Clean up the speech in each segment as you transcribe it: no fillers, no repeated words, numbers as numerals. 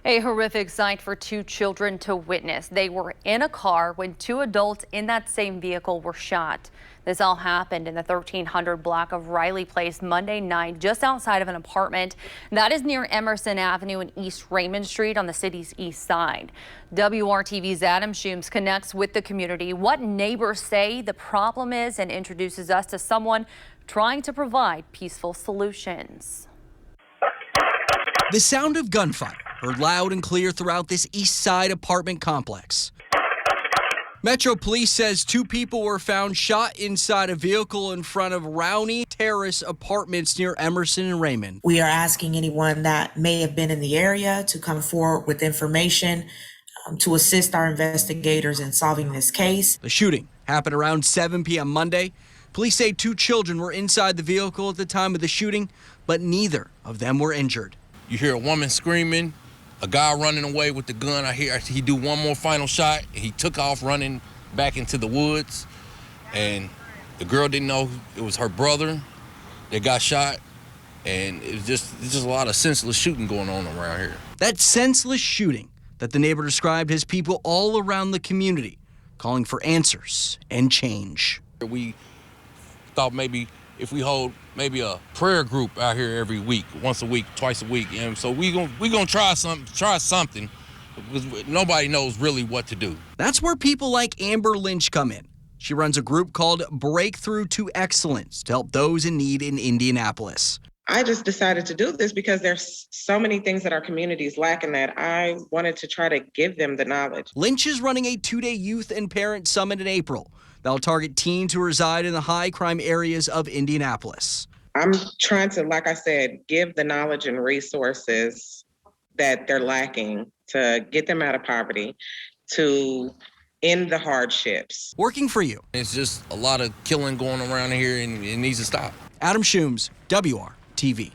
A horrific sight for two children to witness. They were in a car when two adults in that same vehicle were shot. This all happened in the 1300 block of Riley Place Monday night, just outside of an apartment that is near Emerson Avenue and East Raymond Street on the city's east side. WRTV's Adam Schumes connects with the community, what neighbors say the problem is, and introduces us to someone trying to provide peaceful solutions. The sound of gunfire heard loud and clear throughout this east side apartment complex. Metro Police says two people were found shot inside a vehicle in front of Rowney Terrace Apartments near Emerson and Raymond. We are asking anyone that may have been in the area to come forward with information to assist our investigators in solving this case. The shooting happened around 7 p.m. Monday. Police say two children were inside the vehicle at the time of the shooting, but neither of them were injured. You hear a woman screaming, a guy running away with the gun. I hear he do one more final shot. He took off running back into the woods, and the girl didn't know it was her brother that got shot, and it's just a lot of senseless shooting going on around here. That senseless shooting that the neighbor described has people all around the community calling for answers and change. We thought maybe if we hold maybe a prayer group out here every week, once a week, twice a week, and so we gonna try something, because nobody knows really what to do. That's where people like Amber Lynch come in. She runs a group called Breakthrough to Excellence to help those in need in Indianapolis. I just decided to do this because there's so many things that our community is lacking that I wanted to try to give them the knowledge. Lynch is running a two-day youth and parent summit in April that'll target teens who reside in the high crime areas of Indianapolis. I'm trying to, like I said, give the knowledge and resources that they're lacking to get them out of poverty, to end the hardships. Working for you. It's just a lot of killing going around here, and it needs to stop. Adam Schumes, WRTV.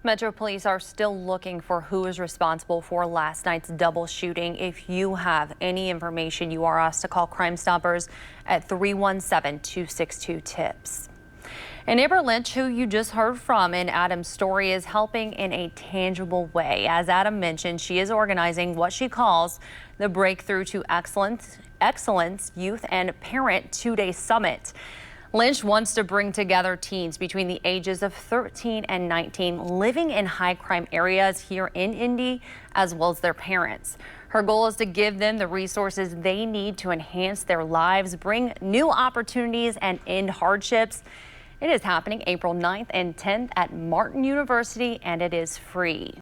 Metro Police are still looking for who is responsible for last night's double shooting. If you have any information, you are asked to call Crime Stoppers at 317-262-TIPS. And Amber Lynch, who you just heard from in Adam's story, is helping in a tangible way. As Adam mentioned, she is organizing what she calls the Breakthrough to Excellence Youth and Parent Two-Day Summit. Lynch wants to bring together teens between the ages of 13 and 19 living in high crime areas here in Indy, as well as their parents. Her goal is to give them the resources they need to enhance their lives, bring new opportunities, and end hardships. It is happening April 9th and 10th at Martin University, and it is free.